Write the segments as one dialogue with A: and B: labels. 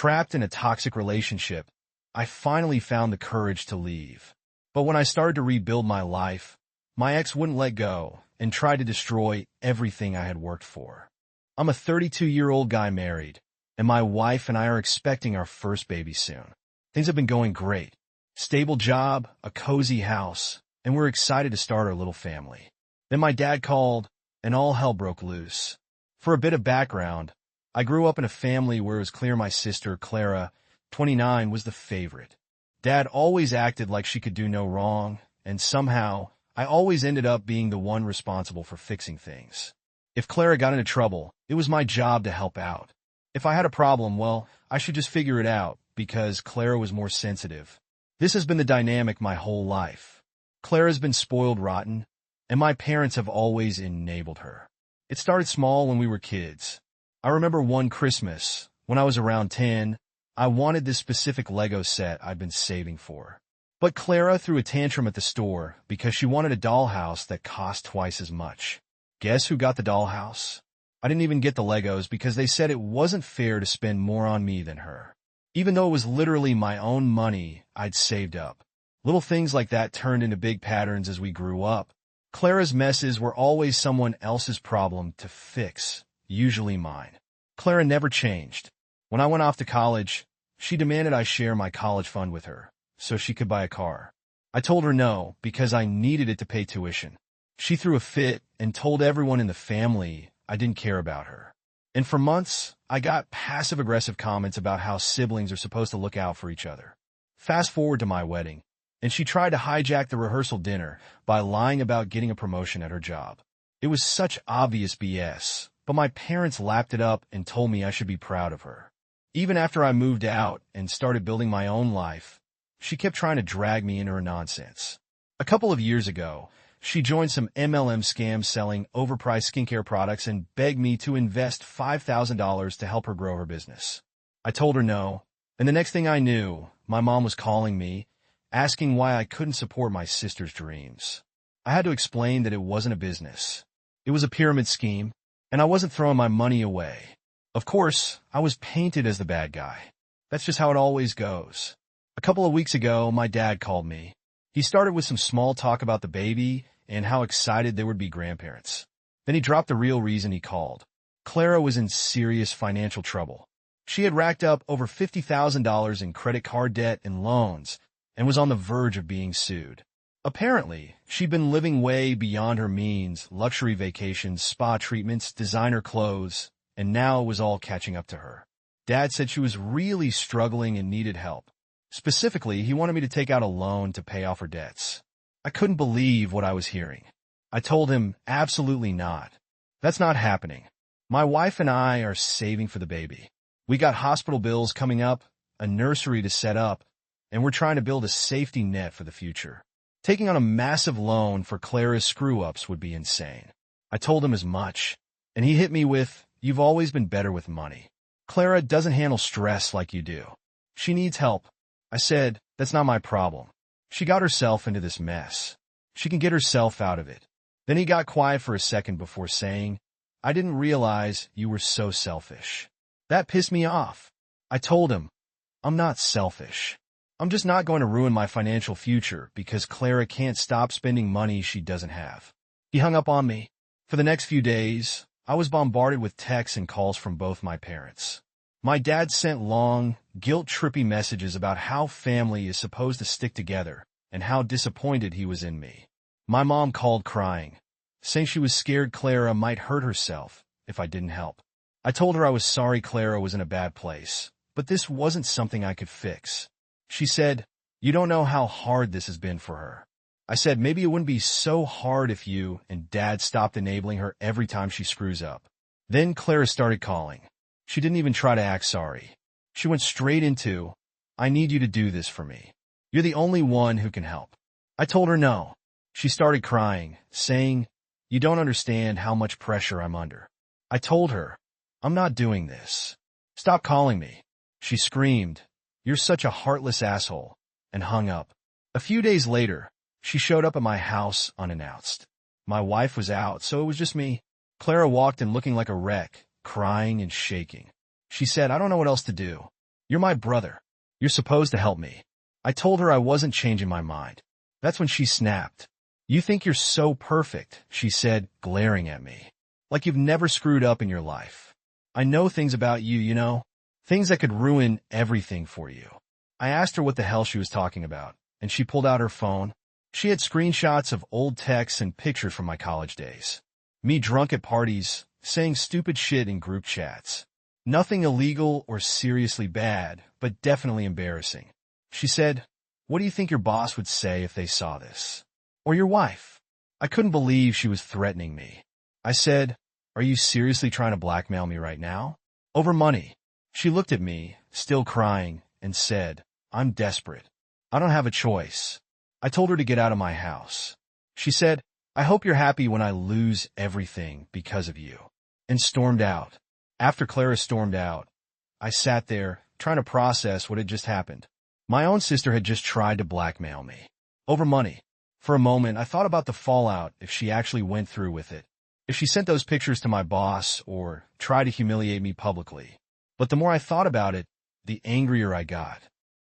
A: Trapped in a toxic relationship, I finally found the courage to leave. But when I started to rebuild my life, my ex wouldn't let go and tried to destroy everything I had worked for. I'm a 32-year-old guy married, and my wife and I are expecting our first baby soon. Things have been going great. Stable job, a cozy house, and we're excited to start our little family. Then my dad called, and all hell broke loose. For a bit of background, I grew up in a family where it was clear my sister, Clara, 29, was the favorite. Dad always acted like she could do no wrong, and somehow, I always ended up being the one responsible for fixing things. If Clara got into trouble, it was my job to help out. If I had a problem, well, I should just figure it out, because Clara was more sensitive. This has been the dynamic my whole life. Clara's been spoiled rotten, and my parents have always enabled her. It started small when we were kids. I remember one Christmas, when I was around 10, I wanted this specific Lego set I'd been saving for. But Clara threw a tantrum at the store because she wanted a dollhouse that cost twice as much. Guess who got the dollhouse? I didn't even get the Legos because they said it wasn't fair to spend more on me than her. Even though it was literally my own money I'd saved up. Little things like that turned into big patterns as we grew up. Clara's messes were always someone else's problem to fix, usually mine. Clara never changed. When I went off to college, she demanded I share my college fund with her, so she could buy a car. I told her no, because I needed it to pay tuition. She threw a fit and told everyone in the family I didn't care about her. And for months, I got passive-aggressive comments about how siblings are supposed to look out for each other. Fast forward to my wedding, and she tried to hijack the rehearsal dinner by lying about getting a promotion at her job. It was such obvious BS, but my parents lapped it up and told me I should be proud of her. Even after I moved out and started building my own life, she kept trying to drag me into her nonsense. A couple of years ago, she joined some MLM scams selling overpriced skincare products and begged me to invest $5,000 to help her grow her business. I told her no, and the next thing I knew, my mom was calling me, asking why I couldn't support my sister's dreams. I had to explain that it wasn't a business. It was a pyramid scheme, and I wasn't throwing my money away. Of course, I was painted as the bad guy. That's just how it always goes. A couple of weeks ago, my dad called me. He started with some small talk about the baby and how excited they would be grandparents. Then he dropped the real reason he called. Clara was in serious financial trouble. She had racked up over $50,000 in credit card debt and loans and was on the verge of being sued. Apparently, she'd been living way beyond her means, luxury vacations, spa treatments, designer clothes, and now it was all catching up to her. Dad said she was really struggling and needed help. Specifically, he wanted me to take out a loan to pay off her debts. I couldn't believe what I was hearing. I told him, absolutely not. That's not happening. My wife and I are saving for the baby. We got hospital bills coming up, a nursery to set up, and we're trying to build a safety net for the future. Taking on a massive loan for Clara's screw-ups would be insane. I told him as much, and he hit me with, "You've always been better with money. Clara doesn't handle stress like you do. She needs help." I said, "That's not my problem. She got herself into this mess. She can get herself out of it." Then he got quiet for a second before saying, "I didn't realize you were so selfish." That pissed me off. I told him, "I'm not selfish. I'm just not going to ruin my financial future because Clara can't stop spending money she doesn't have." He hung up on me. For the next few days, I was bombarded with texts and calls from both my parents. My dad sent long, guilt-trippy messages about how family is supposed to stick together and how disappointed he was in me. My mom called crying, saying she was scared Clara might hurt herself if I didn't help. I told her I was sorry Clara was in a bad place, but this wasn't something I could fix. She said, "You don't know how hard this has been for her." I said maybe it wouldn't be so hard if you and Dad stopped enabling her every time she screws up. Then Clara started calling. She didn't even try to act sorry. She went straight into, "I need you to do this for me. You're the only one who can help." I told her no. She started crying, saying, "You don't understand how much pressure I'm under." I told her, "I'm not doing this. Stop calling me." She screamed, "You're such a heartless asshole," and hung up. A few days later, she showed up at my house unannounced. My wife was out, so it was just me. Clara walked in looking like a wreck, crying and shaking. She said, "I don't know what else to do." You're my brother. You're supposed to help me. I told her I wasn't changing my mind. That's when she snapped. You think you're so perfect, she said, glaring at me. Like you've never screwed up in your life. I know things about you, you know? Things that could ruin everything for you. I asked her what the hell she was talking about, and she pulled out her phone. She had screenshots of old texts and pictures from my college days. Me drunk at parties, saying stupid shit in group chats. Nothing illegal or seriously bad, but definitely embarrassing. She said, "What do you think your boss would say if they saw this? Or your wife?" I couldn't believe she was threatening me. I said, "Are you seriously trying to blackmail me right now? Over money?" She looked at me, still crying, and said, "I'm desperate. I don't have a choice." I told her to get out of my house. She said, "I hope you're happy when I lose everything because of you," and stormed out. After Clara stormed out, I sat there, trying to process what had just happened. My own sister had just tried to blackmail me. Over money. For a moment, I thought about the fallout if she actually went through with it. If she sent those pictures to my boss or tried to humiliate me publicly. But the more I thought about it, the angrier I got.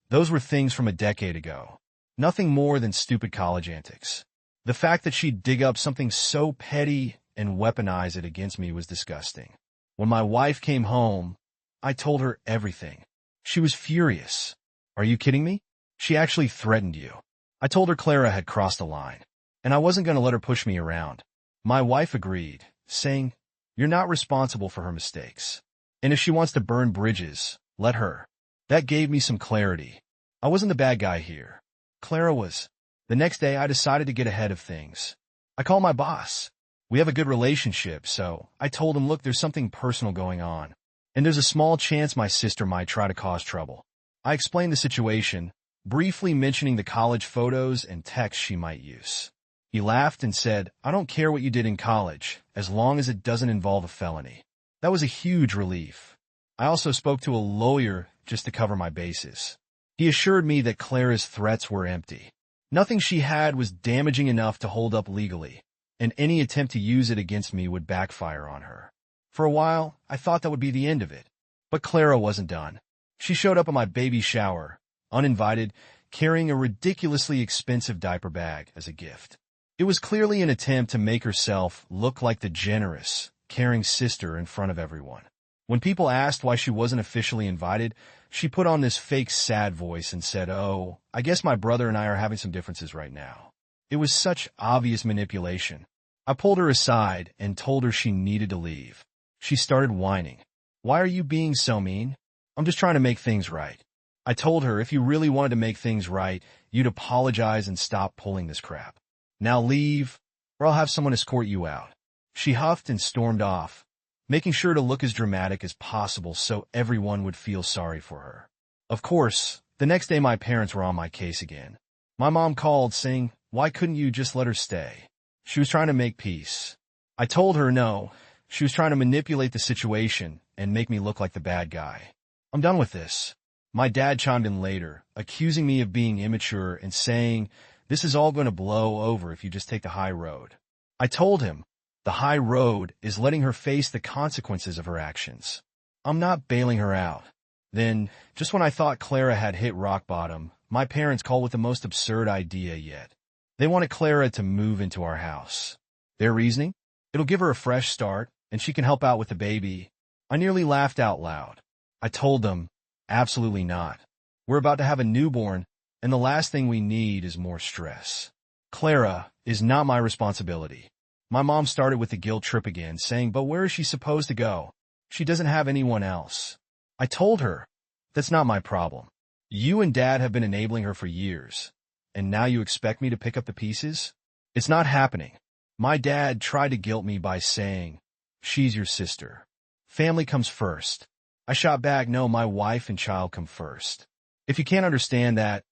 A: Those were things from a decade ago. Nothing more than stupid college antics. The fact that she'd dig up something so petty and weaponize it against me was disgusting. When my wife came home, I told her everything. She was furious. "Are you kidding me? She actually threatened you." I told her Clara had crossed the line, and I wasn't going to let her push me around. My wife agreed, saying, "You're not responsible for her mistakes. And if she wants to burn bridges, let her." That gave me some clarity. I wasn't the bad guy here. Clara was. The next day, I decided to get ahead of things. I called my boss. We have a good relationship, so I told him, "Look, there's something personal going on, and there's a small chance my sister might try to cause trouble." I explained the situation, briefly mentioning the college photos and texts she might use. He laughed and said, "I don't care what you did in college, as long as it doesn't involve a felony." That was a huge relief. I also spoke to a lawyer just to cover my bases. He assured me that Clara's threats were empty. Nothing she had was damaging enough to hold up legally, and any attempt to use it against me would backfire on her. For a while, I thought that would be the end of it. But Clara wasn't done. She showed up at my baby shower, uninvited, carrying a ridiculously expensive diaper bag as a gift. It was clearly an attempt to make herself look like the generous, caring sister in front of everyone. When people asked why she wasn't officially invited, she put on this fake sad voice and said, "Oh, I guess my brother and I are having some differences right now." It was such obvious manipulation. I pulled her aside and told her she needed to leave. She started whining. "Why are you being so mean? I'm just trying to make things right." I told her if you really wanted to make things right, you'd apologize and stop pulling this crap. "Now leave, or I'll have someone escort you out." She huffed and stormed off, making sure to look as dramatic as possible so everyone would feel sorry for her. Of course, the next day my parents were on my case again. My mom called saying, "Why couldn't you just let her stay?" She was trying to make peace. I told her no, she was trying to manipulate the situation and make me look like the bad guy. "I'm done with this." My dad chimed in later, accusing me of being immature and saying, "This is all going to blow over if you just take the high road." I told him, the high road is letting her face the consequences of her actions. I'm not bailing her out. Then, just when I thought Clara had hit rock bottom, my parents called with the most absurd idea yet. They wanted Clara to move into our house. Their reasoning? It'll give her a fresh start, and she can help out with the baby. I nearly laughed out loud. I told them, absolutely not. We're about to have a newborn, and the last thing we need is more stress. Clara is not my responsibility. My mom started with the guilt trip again, saying, "But where is she supposed to go? She doesn't have anyone else." I told her, "That's not my problem. You and Dad have been enabling her for years, and now you expect me to pick up the pieces? It's not happening." My dad tried to guilt me by saying, "She's your sister. Family comes first." I shot back, "No, my wife and child come first. If you can't understand that,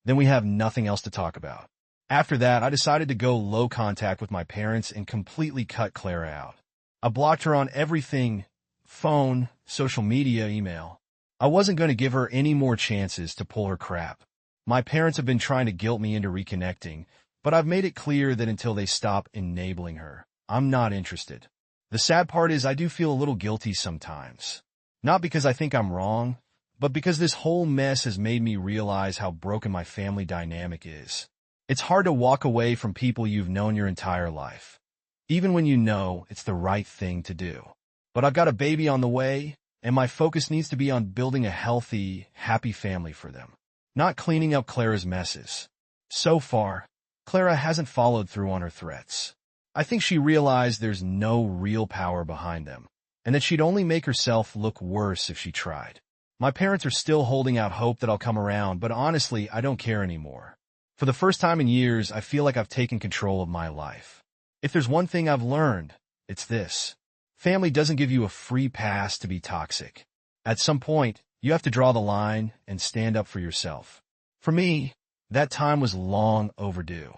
A: then we have nothing else to talk about." After that, I decided to go low contact with my parents and completely cut Clara out. I blocked her on everything: phone, social media, email. I wasn't going to give her any more chances to pull her crap. My parents have been trying to guilt me into reconnecting, but I've made it clear that until they stop enabling her, I'm not interested. The sad part is I do feel a little guilty sometimes. Not because I think I'm wrong, but because this whole mess has made me realize how broken my family dynamic is. It's hard to walk away from people you've known your entire life, even when you know it's the right thing to do. But I've got a baby on the way, and my focus needs to be on building a healthy, happy family for them, not cleaning up Clara's messes. So far, Clara hasn't followed through on her threats. I think she realized there's no real power behind them, and that she'd only make herself look worse if she tried. My parents are still holding out hope that I'll come around, but honestly, I don't care anymore. For the first time in years, I feel like I've taken control of my life. If there's one thing I've learned, it's this. Family doesn't give you a free pass to be toxic. At some point, you have to draw the line and stand up for yourself. For me, that time was long overdue.